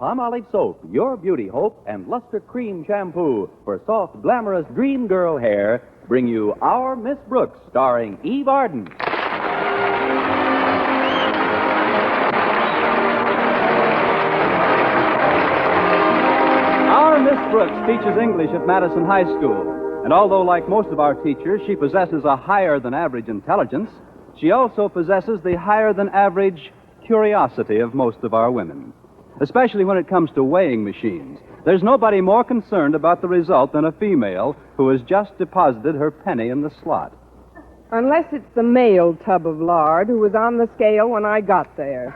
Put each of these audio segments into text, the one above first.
Palmolive Soap, your beauty hope, and Luster Cream Shampoo for soft, glamorous dream girl hair bring you Our Miss Brooks, starring Eve Arden. Our Miss Brooks teaches English at Madison High School. And although, like most of our teachers, she possesses a higher-than-average intelligence, she also possesses the higher-than-average curiosity of most of our women. Especially when it comes to weighing machines. There's nobody more concerned about the result than a female who has just deposited her penny in the slot. Unless it's the male tub of lard who was on the scale when I got there.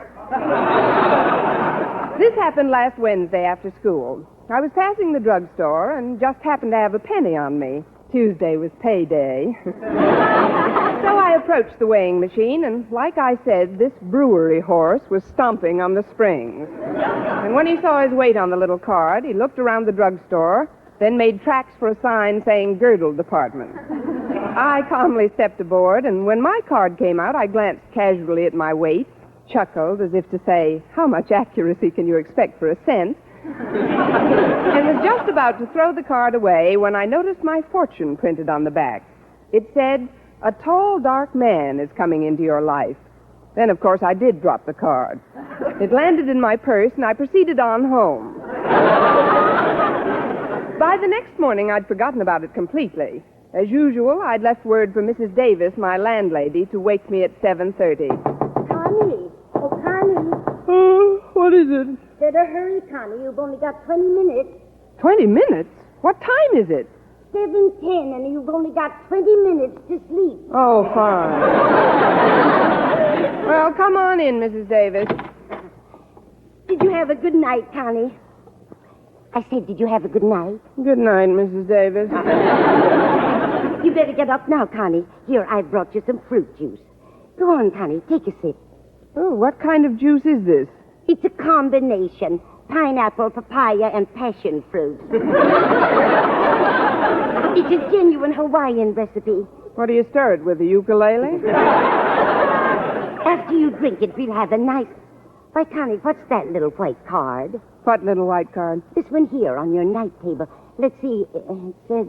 This happened last Wednesday after school. I was passing the drugstore and just happened to have a penny on me. Tuesday was payday. So I approached the weighing machine, and like I said, this brewery horse was stomping on the springs. And when he saw his weight on the little card, he looked around the drugstore, then made tracks for a sign saying girdle department. I calmly stepped aboard, and when my card came out, I glanced casually at my weight, chuckled as if to say, how much accuracy can you expect for a cent? And was just about to throw the card away when I noticed my fortune printed on the back. It said, a tall, dark man is coming into your life. Then, of course, I did drop the card. It landed in my purse, and I proceeded on home. By the next morning, I'd forgotten about it completely. As usual, I'd left word for Mrs. Davis, my landlady, to wake me at 7:30. Connie. Oh, Connie. Oh, what is it? Better hurry, Connie. You've only got 20 minutes. 20 minutes? What time is it? 7:10, and you've only got 20 minutes to sleep. Oh, fine. Well, come on in, Mrs. Davis. Did you have a good night, Connie? I said, did you have a good night? Good night, Mrs. Davis. You better get up now, Connie. Here, I've brought you some fruit juice. Go on, Connie. Take a sip. Oh, what kind of juice is this? It's a combination. Pineapple, papaya, and passion fruit. It's a genuine Hawaiian recipe. What do you stir it with, a ukulele? After you drink it, we'll have a nice... Why, Connie, what's that little white card? What little white card? This one here on your night table. Let's see. It says,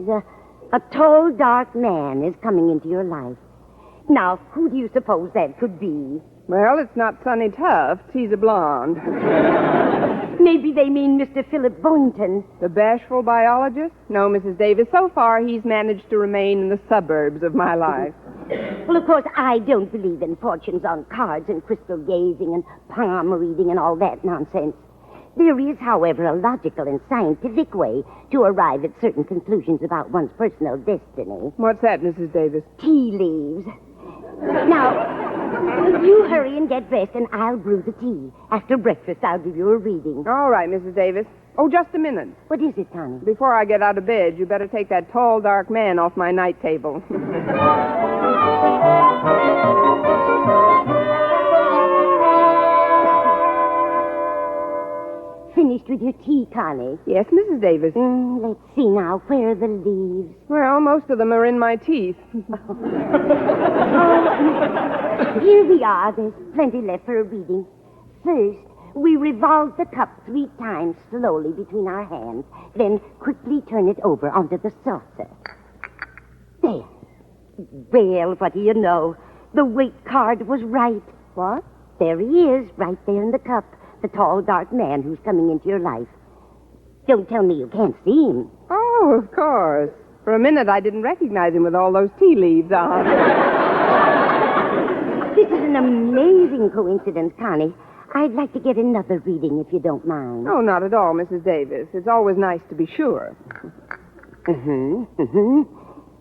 a tall, dark man is coming into your life. Now, who do you suppose that could be? Well, it's not Sonny Tufts. He's a blonde. Maybe they mean Mr. Philip Boynton. The bashful biologist? No, Mrs. Davis. So far, he's managed to remain in the suburbs of my life. Well, of course, I don't believe in fortunes on cards and crystal gazing and palm reading and all that nonsense. There is, however, a logical and scientific way to arrive at certain conclusions about one's personal destiny. What's that, Mrs. Davis? Tea leaves. Now, you hurry and get dressed, and I'll brew the tea. After breakfast, I'll give you a reading. All right, Mrs. Davis. Oh, just a minute. What is it, Connie? Before I get out of bed, you better take that tall, dark man off my night table. Finished with your tea, Connie? Yes, Mrs. Davis. Let's see now. Where are the leaves? Well, most of them are in my teeth. Here we are. There's plenty left for a reading. First, we revolve the cup 3 times slowly between our hands, then quickly turn it over onto the saucer. There. Well, what do you know? The weight card was right. What? There he is, right there in the cup. The tall, dark man who's coming into your life. Don't tell me you can't see him. Oh, of course. For a minute, I didn't recognize him with all those tea leaves on. This is an amazing coincidence, Connie. I'd like to get another reading if you don't mind. Oh, not at all, Mrs. Davis. It's always nice to be sure.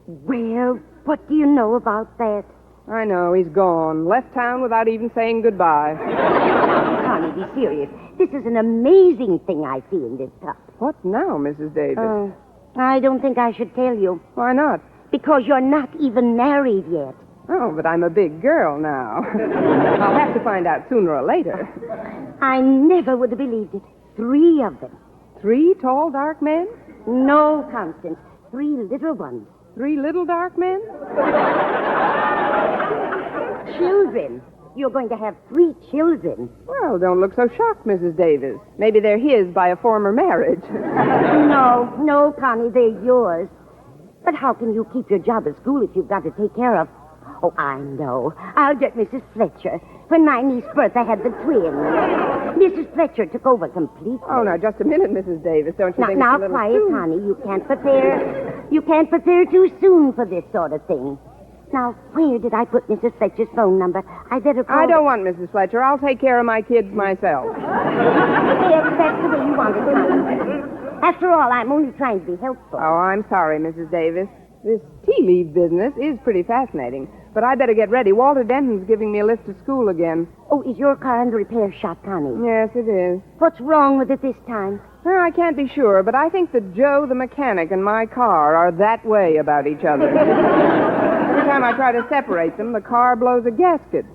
Well, what do you know about that? I know, he's gone. Left town without even saying goodbye. Connie, be serious. This is an amazing thing I see in this cup. What now, Mrs. Davis? I don't think I should tell you. Why not? Because you're not even married yet. Oh, but I'm a big girl now. I'll have to find out sooner or later. I never would have believed it. 3 of them. 3 tall, dark men? No, Constance. 3 little ones. 3 little dark men? Children. you're going to have 3 children. Well, don't look so shocked, Mrs. Davis. Maybe they're his by a former marriage. No, Connie, they're yours. But how can you keep your job at school if you've got to take care of... Oh, I know. I'll get Mrs. Fletcher. When my niece Bertha had the twins, Mrs. Fletcher took over completely. Oh, now, just a minute, Mrs. Davis. Don't you think Now, it's a little quiet, soon? honey. You can't prepare too soon for this sort of thing. Now, where did I put Mrs. Fletcher's phone number? I better call... I don't want Mrs. Fletcher. I'll take care of my kids myself. Yes, that's the way you want it, Connie. After all, I'm only trying to be helpful. Oh, I'm sorry, Mrs. Davis. This tea leaf business is pretty fascinating. But I better get ready. Walter Denton's giving me a lift to school again. Oh, is your car in the repair shop, Connie? Yes, it is. What's wrong with it this time? Well, I can't be sure, but I think that Joe, the mechanic, and my car are that way about each other. Every time I try to separate them, the car blows a gasket.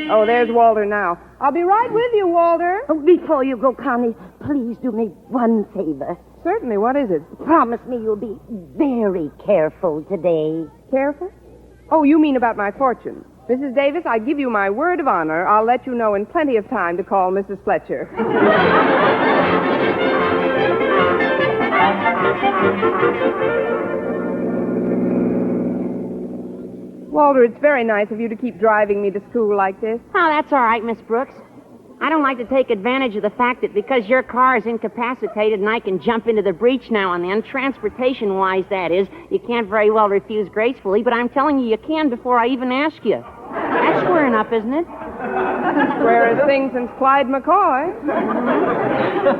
Oh, there's Walter now. I'll be right with you, Walter. Oh, before you go, Connie, please do me one favor. Certainly. What is it? Promise me you'll be very careful today. Careful? Oh, you mean about my fortune. Mrs. Davis, I give you my word of honor. I'll let you know in plenty of time to call Mrs. Fletcher. Walter, it's very nice of you to keep driving me to school like this. Oh, that's all right, Miss Brooks. I don't like to take advantage of the fact that because your car is incapacitated and I can jump into the breach now and then, transportation-wise, that is, you can't very well refuse gracefully, but I'm telling you can before I even ask you. That's square enough, isn't it? Square as thing since Clyde McCoy.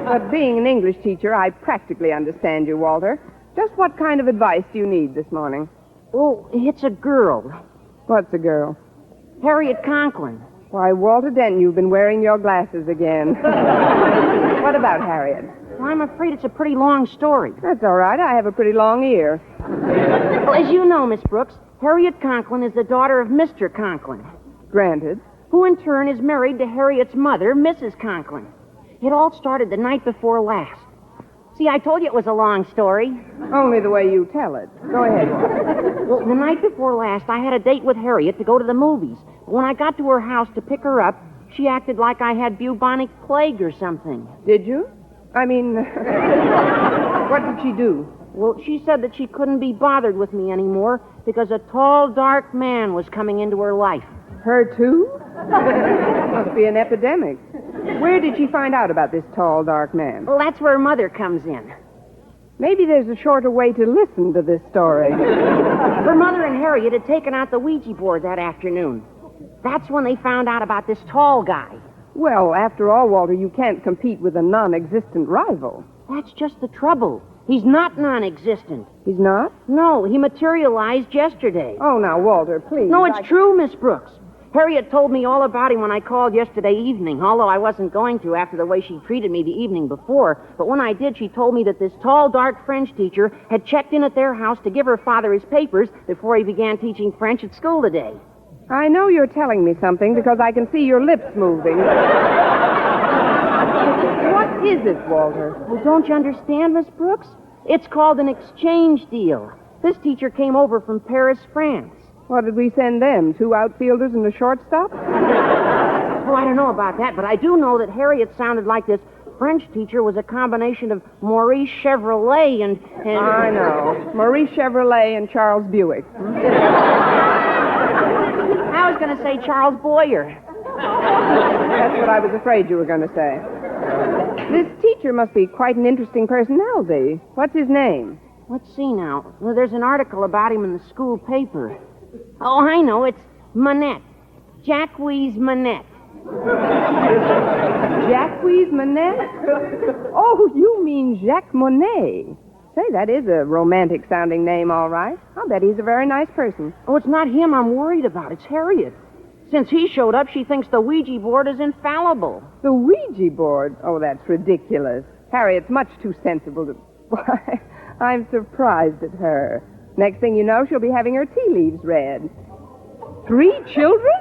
But being an English teacher, I practically understand you, Walter. Just what kind of advice do you need this morning? Oh, it's a girl. What's a girl? Harriet Conklin. Why, Walter Denton, you've been wearing your glasses again. What about Harriet? Well, I'm afraid it's a pretty long story. That's all right. I have a pretty long ear. Well, as you know, Miss Brooks, Harriet Conklin is the daughter of Mr. Conklin, Granted. who in turn is married to Harriet's mother, Mrs. Conklin. It all started the night before last. See, I told you it was a long story. Only the way you tell it. Go ahead. Well, the night before last, I had a date with Harriet to go to the movies. But when I got to her house to pick her up, she acted like I had bubonic plague or something. Did you? I mean, what did she do? Well, she said that she couldn't be bothered with me anymore because a tall, dark man was coming into her life. Her too? Must be an epidemic. Where did she find out about this tall, dark man? Well, that's where her mother comes in. Maybe there's a shorter way to listen to this story. Her mother and Harriet had taken out the Ouija board that afternoon. That's when they found out about this tall guy. Well, after all, Walter, you can't compete with a non-existent rival. That's just the trouble. He's not non-existent. He's not? No, he materialized yesterday. Oh, now, Walter, please. No, it's true, Miss Brooks. Harriet told me all about him when I called yesterday evening, although I wasn't going to after the way she treated me the evening before. But when I did, she told me that this tall, dark French teacher had checked in at their house to give her father his papers before he began teaching French at school today. I know you're telling me something because I can see your lips moving. What is it, Walter? Well, don't you understand, Miss Brooks? It's called an exchange deal. This teacher came over from Paris, France. What did we send them? 2 outfielders and a shortstop? Oh, I don't know about that, but I do know that Harriet sounded like this French teacher was a combination of Maurice Chevrolet and... I know. Maurice Chevrolet and Charles Buick. I was going to say Charles Boyer. That's what I was afraid you were going to say. This teacher must be quite an interesting personality. What's his name? Let's see now. Well, there's an article about him in the school paper. Oh, I know. It's Monet. Jacques Monet. Jacques Monet? Oh, you mean Jacques Monet. Say, that is a romantic-sounding name, all right. I'll bet he's a very nice person. Oh, it's not him I'm worried about. It's Harriet. Since he showed up, she thinks the Ouija board is infallible. The Ouija board? Oh, that's ridiculous. Harriet's much too sensible to... Why, I'm surprised at her. Next thing you know, she'll be having her tea leaves read. 3 children?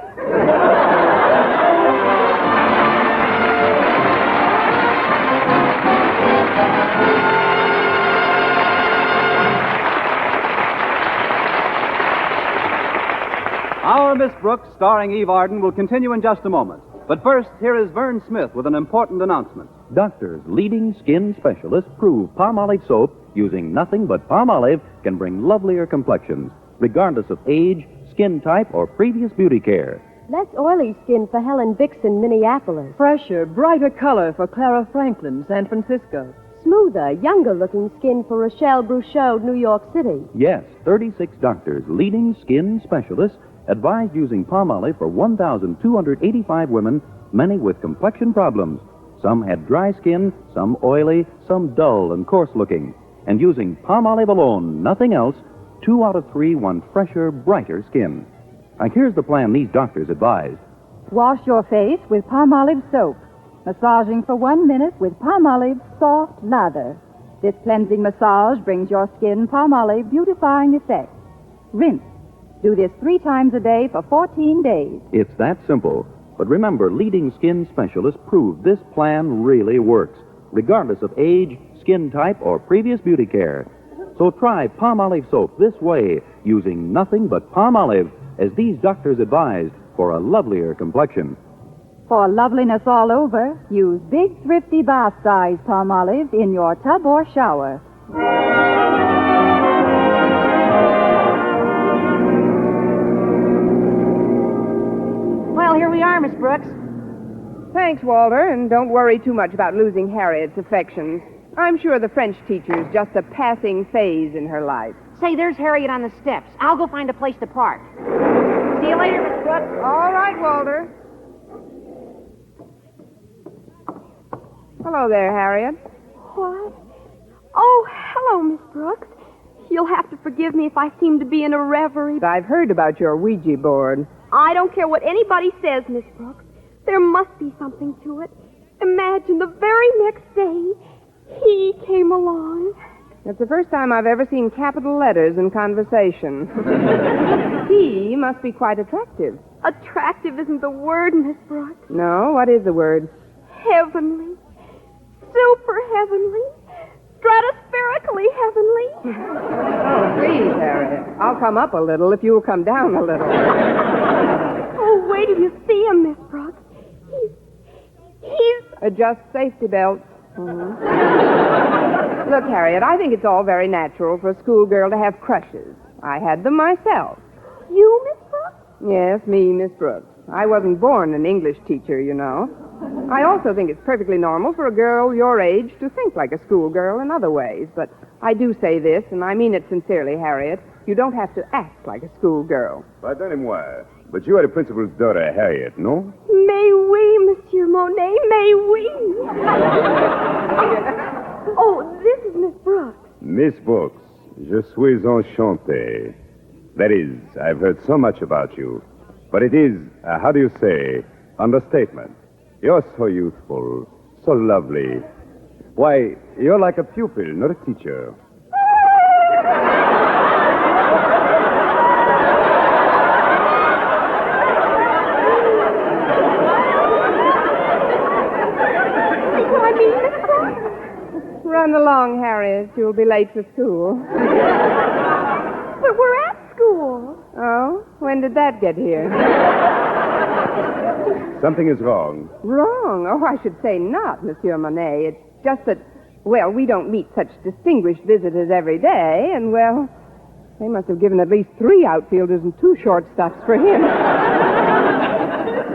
Our Miss Brooks, starring Eve Arden, will continue in just a moment. But first, here is Vern Smith with an important announcement. Doctors, leading skin specialists, prove Palmolive soap using nothing but Palmolive can bring lovelier complexions, regardless of age, skin type, or previous beauty care. Less oily skin for Helen Dixon, Minneapolis. Fresher, brighter color for Clara Franklin, San Francisco. Smoother, younger-looking skin for Rochelle Bruchot, New York City. Yes, 36 doctors, leading skin specialists, advised using Palmolive for 1,285 women, many with complexion problems. Some had dry skin, some oily, some dull and coarse-looking. And using Palmolive alone, nothing else, 2 out of 3 want fresher, brighter skin. Now, here's the plan these doctors advised. Wash your face with Palmolive soap. Massaging for 1 minute with Palmolive soft lather. This cleansing massage brings your skin Palmolive beautifying effect. Rinse. Do this 3 times a day for 14 days. It's that simple. But remember, leading skin specialists prove this plan really works, regardless of age, skin type, or previous beauty care. So try Palmolive soap this way, using nothing but Palmolive, as these doctors advised, for a lovelier complexion. For loveliness all over, use big, thrifty bath-size Palmolive in your tub or shower. Well, here we are, Miss Brooks. Thanks, Walter, and don't worry too much about losing Harriet's affections. I'm sure the French teacher's just a passing phase in her life. Say, there's Harriet on the steps. I'll go find a place to park. See you later, Miss Brooks. All right, Walter. Hello there, Harriet. What? Oh, hello, Miss Brooks. You'll have to forgive me if I seem to be in a reverie. I've heard about your Ouija board. I don't care what anybody says, Miss Brooks. There must be something to it. Imagine the very next day, he came along. It's the first time I've ever seen capital letters in conversation. He must be quite attractive. Attractive isn't the word, Miss Brooks. No? What is the word? Heavenly. Super heavenly. Stratospherically heavenly. Oh, please, Harriet. I'll come up a little if you'll come down a little. Oh, wait till you see him, Miss Brooks. He's... Adjust safety belts. Look, Harriet, I think it's all very natural for a schoolgirl to have crushes. I had them myself. You, Miss Brooks? Yes, me, Miss Brooks. I wasn't born an English teacher, you know. I also think it's perfectly normal for a girl your age to think like a schoolgirl in other ways. But I do say this, and I mean it sincerely, Harriet. You don't have to act like a schoolgirl. Pardonnez-moi, but you are the principal's daughter, Harriet, no? Mais oui, Monsieur Monet, mais oui. Oh, this is Miss Brooks. Miss Brooks, je suis enchanté. That is, I've heard so much about you. But it is, how do you say, understatement. You're so youthful, so lovely. Why, you're like a pupil, not a teacher. Run along, Harriet. You'll be late for school. But we're at school. Oh? When did that get here? Something is wrong. Wrong? Oh, I should say not, Monsieur Monet. It's just that, well, we don't meet such distinguished visitors every day, and, well, they must have given at least 3 outfielders and 2 shortstops for him.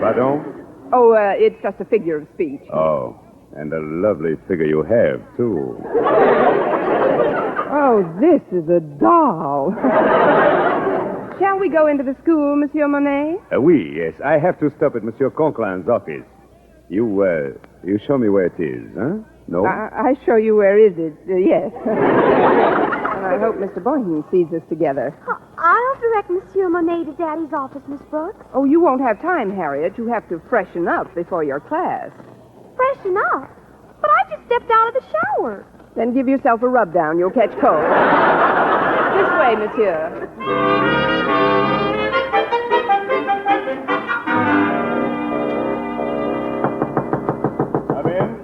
Pardon? Oh, it's just a figure of speech. Oh, and a lovely figure you have, too. Oh, this is a doll. Shall we go into the school, Monsieur Monet? Oui, yes. I have to stop at Monsieur Conklin's office. You show me where it is, huh? No? I show you where is it. Yes. And I hope Mr. Boynton sees us together. I'll direct Monsieur Monet to Daddy's office, Miss Brooks. Oh, you won't have time, Harriet. You have to freshen up before your class. Freshen up? But I just stepped out of the shower. Then give yourself a rub down. You'll catch cold. This way, monsieur. Come in.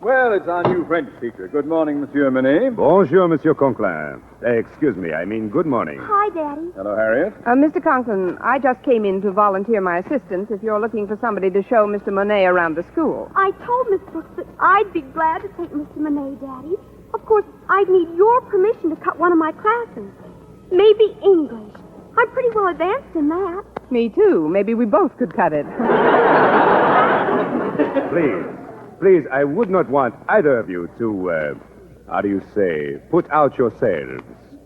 Well, it's our new French teacher. Good morning, Monsieur Monet. Bonjour, Monsieur Conklin. Excuse me, I mean good morning. Hi, Daddy. Hello, Harriet. Mr. Conklin, I just came in to volunteer my assistance if you're looking for somebody to show Mr. Monet around the school. I told Miss Brooks that I'd be glad to take Mr. Monet, Daddy. Of course, I'd need your permission to cut one of my classes. Maybe English. I'm pretty well advanced in that. Me too. Maybe we both could cut it. Please, I would not want either of you to, how do you say, put out yourselves.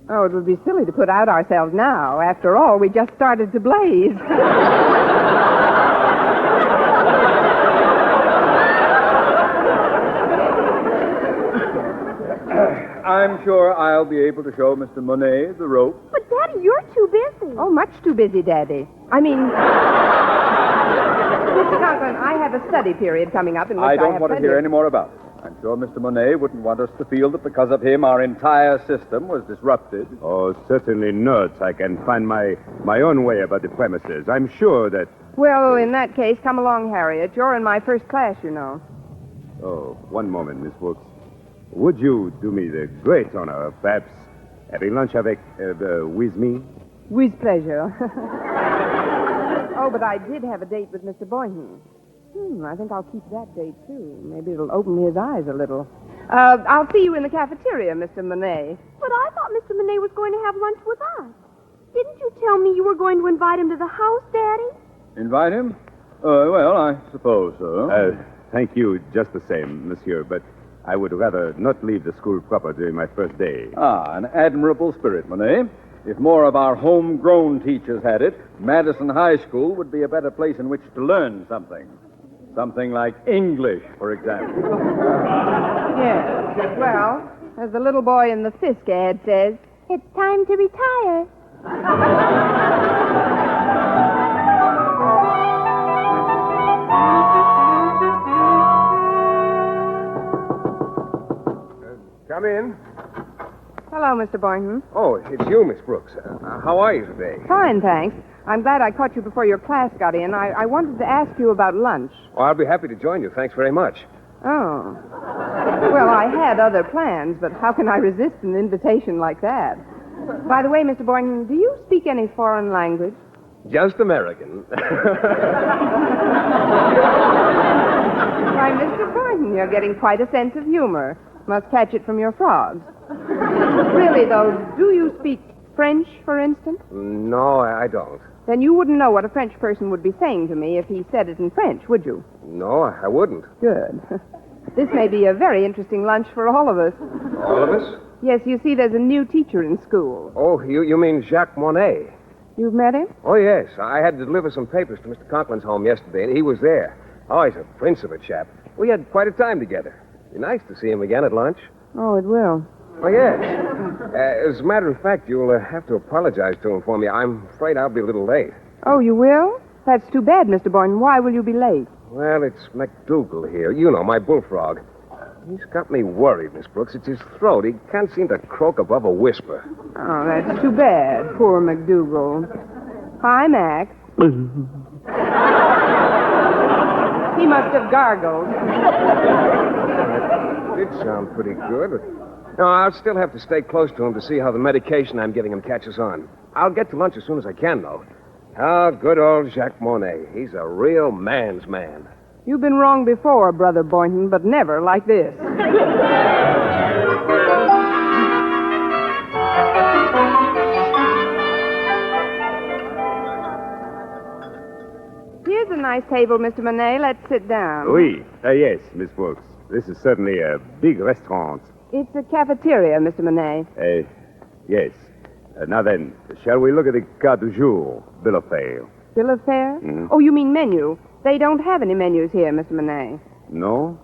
Oh, it would be silly to put out ourselves now. After all, we just started to blaze. I'm sure I'll be able to show Mr. Monet the rope. But, Daddy, you're too busy. Oh, much too busy, Daddy. I mean... Mr. Conklin, I have a study period coming up in which I don't have want to plenty hear of- any more about it. I'm sure Mr. Monet wouldn't want us to feel that because of him our entire system was disrupted. Oh, certainly not. I can find my own way about the premises. I'm sure that... Well, in that case, come along, Harriet. You're in my first class, you know. Oh, one moment, Miss Brooks. Would you do me the great honor of perhaps having lunch with me? With pleasure. Oh, but I did have a date with Mr. Boynton. I think I'll keep that date, too. Maybe it'll open his eyes a little. I'll see you in the cafeteria, Mr. Monet. But I thought Mr. Monet was going to have lunch with us. Didn't you tell me you were going to invite him to the house, Daddy? Invite him? Well, I suppose so. Thank you just the same, monsieur, but I would rather not leave the school proper during my first day. Ah, an admirable spirit, Monet. If more of our homegrown teachers had it, Madison High School would be a better place in which to learn something. Something like English, for example. Yes. Well, as the little boy in the Fisk ad says, It's time to retire. Come in. hello, Mr. Boynton. Oh, it's you, Miss Brooks. How are you today? Fine, thanks. I'm glad I caught you before your class got in. I wanted to ask you about lunch. Oh, I'll be happy to join you. Thanks very much. Oh. Well, I had other plans, but how can I resist an invitation like that? By the way, Mr. Boynton, do you speak any foreign language? Just American. Why, Mr. Boynton, you're getting quite a sense of humor. Must catch it from your frogs. Really, though, do you speak French, for instance? No, I don't. Then you wouldn't know what a French person would be saying to me if he said it in French, would you? No, I wouldn't. Good. This may be a very interesting lunch for all of us. All of us? Yes, you see, there's a new teacher in school. Oh, you mean Jacques Monet? You've met him? Oh, yes. I had to deliver some papers to Mr. Conklin's home yesterday, and he was there. Oh, he's a prince of a chap. We had quite a time together. Be nice to see him again at lunch. Oh, it will. Oh, yes. As a matter of fact, you'll have to apologize to him for me. I'm afraid I'll be a little late. Oh, you will? That's too bad, Mr. Boynton. Why will you be late? Well, it's MacDougal here. You know, my bullfrog. He's got me worried, Miss Brooks. It's his throat. He can't seem to croak above a whisper. Oh, that's too bad. Poor MacDougal. Hi, Mac. He must have gargled. Did sound pretty good. But... No, I'll still have to stay close to him to see how the medication I'm giving him catches on. I'll get to lunch as soon as I can, though. Ah, good old Jacques Monet. He's a real man's man. You've been wrong before, Brother Boynton, but never like this. Here's a nice table, Mr. Monet. Let's sit down. Oui. Yes, Miss Brooks. This is certainly a big restaurant. It's a cafeteria, Mr. Monet. Yes. Now then, shall we look at the carte du jour, bill of fare? Bill of fare? Mhm. Oh, you mean menu. They don't have any menus here, Mr. Monet. No?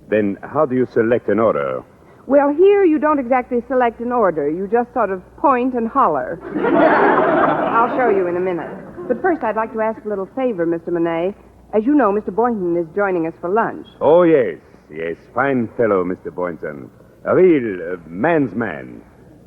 Then how do you select an order? Well, here you don't exactly select an order. You just sort of point and holler. I'll show you in a minute. But first, I'd like to ask a little favor, Mr. Monet. As you know, Mr. Boynton is joining us for lunch. Oh, yes. Yes, fine fellow, Mr. Boynton. A real man's man.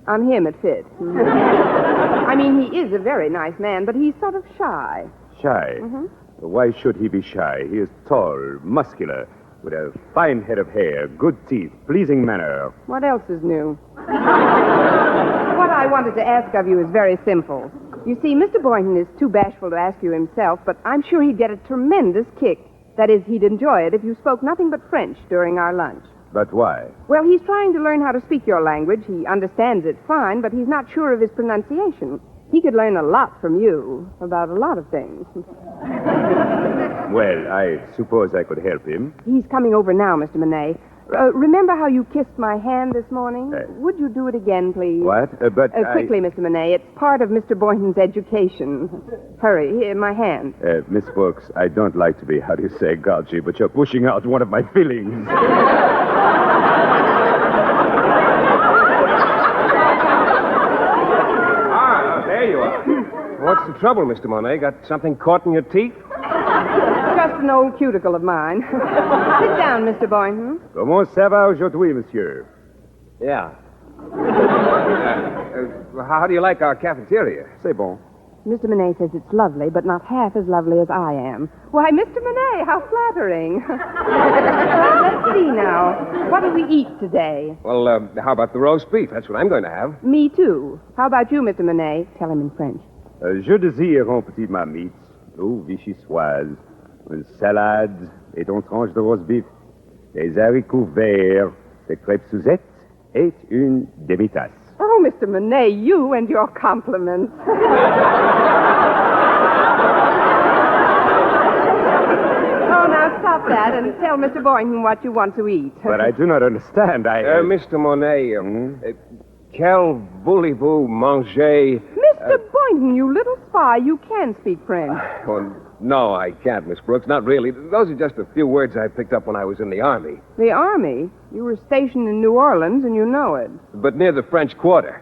On him, it fits. I mean, he is a very nice man, but he's sort of shy. Shy? Mhm. Why should he be shy? He is tall, muscular, with a fine head of hair, good teeth, pleasing manner. What else is new? What I wanted to ask of you is very simple. You see, Mr. Boynton is too bashful to ask you himself, but I'm sure he'd get a tremendous kick. That is, he'd enjoy it if you spoke nothing but French during our lunch. But why? Well, he's trying to learn how to speak your language. He understands it fine, but he's not sure of his pronunciation. He could learn a lot from you about a lot of things. Well, I suppose I could help him. He's coming over now, Mr. Monet. Remember how you kissed my hand this morning? Would you do it again, please? What? Quickly, Mr. Monet. It's part of Mr. Boynton's education. Hurry. Here, my hand. Miss Brooks, I don't like to be, how do you say, gouchy, but you're pushing out one of my feelings. There you are. What's the trouble, Mr. Monet? Got something caught in your teeth? Just an old cuticle of mine. Sit down, Mr. Boynton. Comment ça va aujourd'hui, monsieur? Yeah. How do you like our cafeteria? C'est bon. Mr. Monet says it's lovely, but not half as lovely as I am. Why, Mr. Monet, how flattering. Let's see now. What do we eat today? Well, how about the roast beef? That's what I'm going to have. Me, too. How about you, Mr. Monet? Tell him in French. Je désire un petit marmite, eau vichyssoise, une salade et une tranche de roast beef, des haricots verts, des crêpes Suzette et une demi-tasse. Oh, Mr. Monet, you and your compliments. Oh, now stop that and tell Mr. Boynton what you want to eat. But I do not understand. Mr. Monet, quel voulez-vous manger? Mr. Boynton, you little spy, you can speak French. Oh, no, I can't, Miss Brooks. Not really. Those are just a few words I picked up when I was in the Army. The Army? You were stationed in New Orleans, and you know it. But near the French Quarter.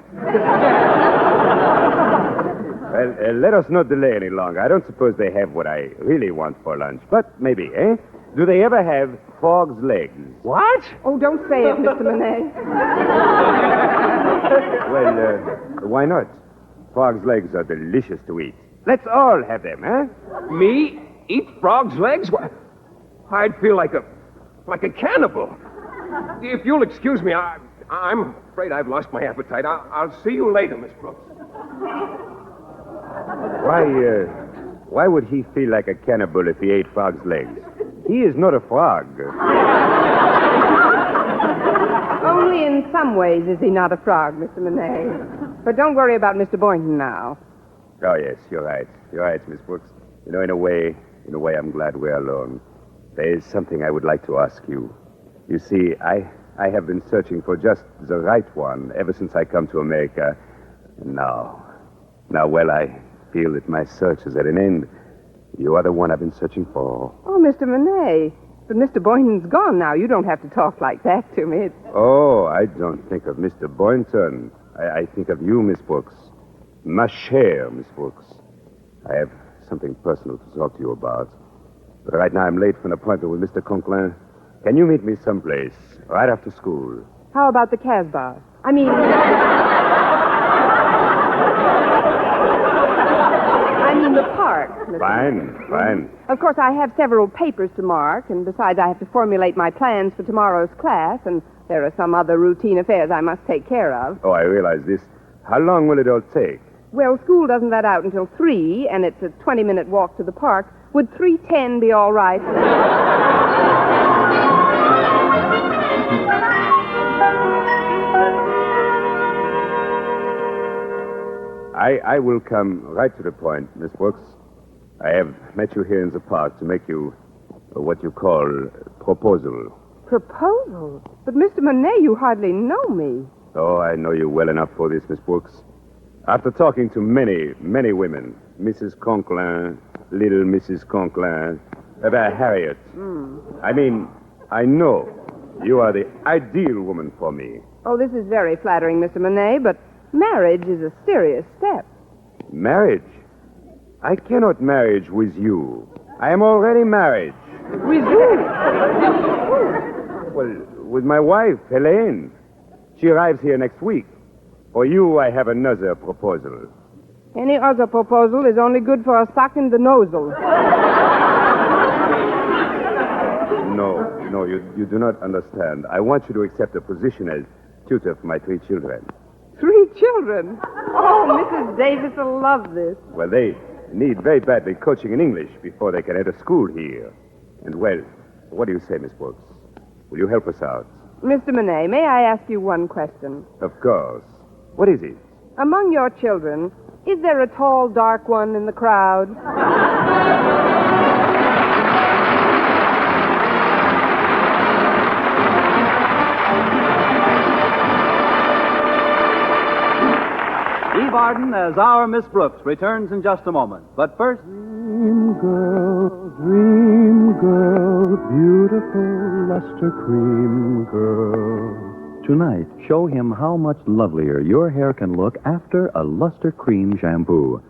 Well, let us not delay any longer. I don't suppose they have what I really want for lunch. But maybe, eh? Do they ever have frog's legs? What? Oh, don't say it, Mr. Monet. Well, why not? Frog's legs are delicious to eat. Let's all have them, huh? Me? Eat frog's legs? What? I'd feel like a cannibal. If you'll excuse me, I'm afraid I've lost my appetite. I'll see you later, Miss Brooks. Why would he feel like a cannibal if he ate frog's legs? He is not a frog. Only in some ways is he not a frog, Mr. Monet. But don't worry about Mr. Boynton now. Oh, yes, you're right. You're right, Miss Brooks. You know, in a way, I'm glad we're alone. There is something I would like to ask you. You see, I have been searching for just the right one ever since I come to America. And now, well, I feel that my search is at an end. You are the one I've been searching for. Oh, Mr. Monet. But Mr. Boynton's gone now. You don't have to talk like that to me. Oh, I don't think of Mr. Boynton. I think of you, Miss Brooks. Ma chère, Miss Brooks. I have something personal to talk to you about. But right now I'm late for an appointment with Mr. Conklin. Can you meet me someplace, right after school? How about the Casbah? I mean the park. Mr. Fine. Of course, I have several papers to mark, and besides, I have to formulate my plans for tomorrow's class, and there are some other routine affairs I must take care of. Oh, I realize this. How long will it all take? Well, school doesn't let out until 3, and it's a 20-minute walk to the park. Would 3:10 be all right? I will come right to the point, Miss Brooks. I have met you here in the park to make you what you call proposal. Proposal? But, Mr. Monet, you hardly know me. Oh, I know you well enough for this, Miss Brooks. After talking to many, many women, Mrs. Conklin, little Mrs. Conklin, about Harriet. I mean, I know you are the ideal woman for me. Oh, this is very flattering, Mr. Monet, but marriage is a serious step. Marriage? I cannot marriage with you. I am already married. With who? Well, with my wife, Helene. She arrives here next week. For you, I have another proposal. Any other proposal is only good for a sock in the nozzle. No, No, you do not understand. I want you to accept a position as tutor for my 3 children. 3 children? Oh, Mrs. Davis will love this. Well, they need very badly coaching in English before they can enter school here. And, well, what do you say, Miss Brooks? Will you help us out? Mr. Monet, may I ask you one question? Of course. What is it? Among your children, is there a tall, dark one in the crowd? Eve Arden as our Miss Brooks returns in just a moment. But first... Dream girl, beautiful luster cream girl. Tonight, show him how much lovelier your hair can look after a Luster Cream shampoo.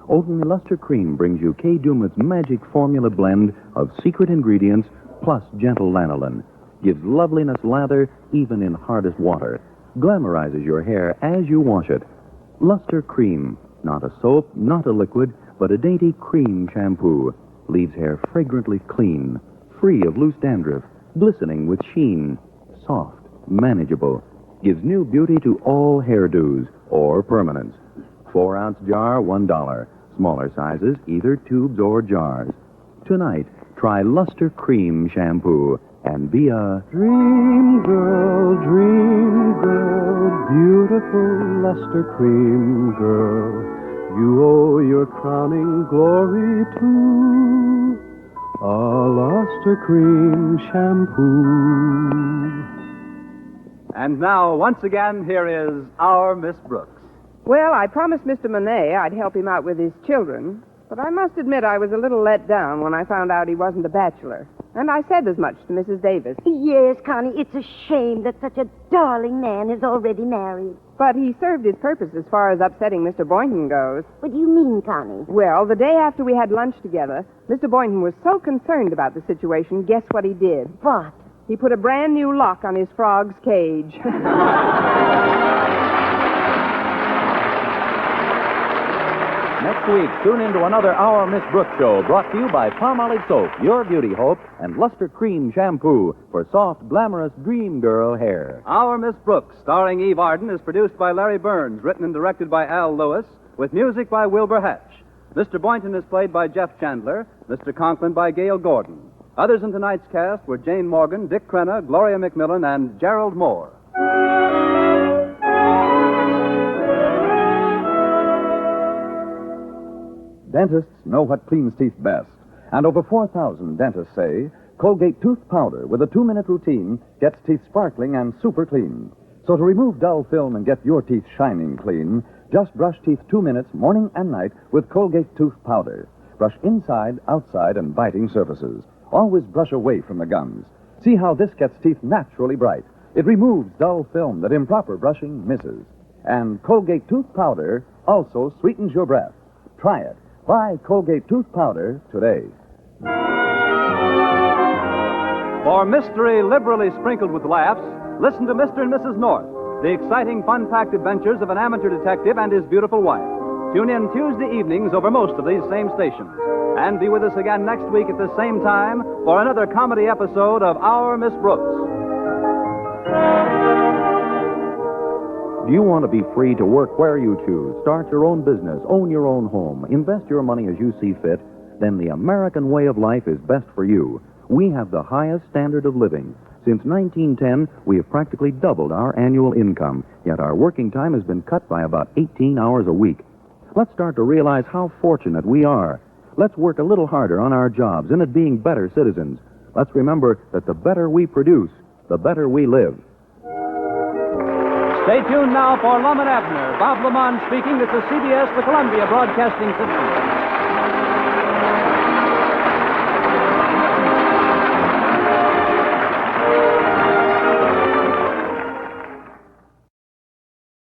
Oatly Luster Cream brings you Kay Daumit's magic formula blend of secret ingredients plus gentle lanolin. Gives loveliness lather even in hardest water. Glamorizes your hair as you wash it. Luster Cream. Not a soap, not a liquid, but a dainty cream shampoo. Leaves hair fragrantly clean, free of loose dandruff, glistening with sheen. Soft, manageable. Gives new beauty to all hairdos or permanents. 4-ounce jar, $1. Smaller sizes, either tubes or jars. Tonight, try Luster Cream shampoo and be a Dream girl, beautiful luster cream girl. You owe your crowning glory to a luster cream shampoo. And now, once again, here is our Miss Brooks. Well, I promised Mr. Monet I'd help him out with his children, but I must admit I was a little let down when I found out he wasn't a bachelor. And I said as much to Mrs. Davis. Yes, Connie, it's a shame that such a darling man is already married. But he served his purpose as far as upsetting Mr. Boynton goes. What do you mean, Connie? Well, the day after we had lunch together, Mr. Boynton was so concerned about the situation, guess what he did? What? He put a brand new lock on his frog's cage. Next week, tune in to another Our Miss Brooks show brought to you by Palmolive Soap, your beauty hope, and Luster Cream Shampoo for soft, glamorous dream girl hair. Our Miss Brooks, starring Eve Arden, is produced by Larry Burns, written and directed by Al Lewis, with music by Wilbur Hatch. Mr. Boynton is played by Jeff Chandler, Mr. Conklin by Gail Gordon. Others in tonight's cast were Jane Morgan, Dick Crenna, Gloria McMillan, and Gerald Moore. Dentists know what cleans teeth best. And over 4,000 dentists say Colgate tooth powder with a 2-minute routine gets teeth sparkling and super clean. So to remove dull film and get your teeth shining clean, just brush teeth 2 minutes morning and night with Colgate tooth powder. Brush inside, outside, and biting surfaces. Always brush away from the gums. See how this gets teeth naturally bright. It removes dull film that improper brushing misses. And Colgate tooth powder also sweetens your breath. Try it. Buy Colgate tooth powder today. For mystery liberally sprinkled with laughs, listen to Mr. and Mrs. North, the exciting, fun-packed adventures of an amateur detective and his beautiful wife. Tune in Tuesday evenings over most of these same stations. And be with us again next week at the same time for another comedy episode of Our Miss Brooks. Do you want to be free to work where you choose, start your own business, own your own home, invest your money as you see fit? Then the American way of life is best for you. We have the highest standard of living. Since 1910, we have practically doubled our annual income, yet our working time has been cut by about 18 hours a week. Let's start to realize how fortunate we are. Let's work a little harder on our jobs and at being better citizens. Let's remember that the better we produce, the better we live. Stay tuned now for Lum and Abner. Bob Lamont speaking. This is CBS, the Columbia Broadcasting System.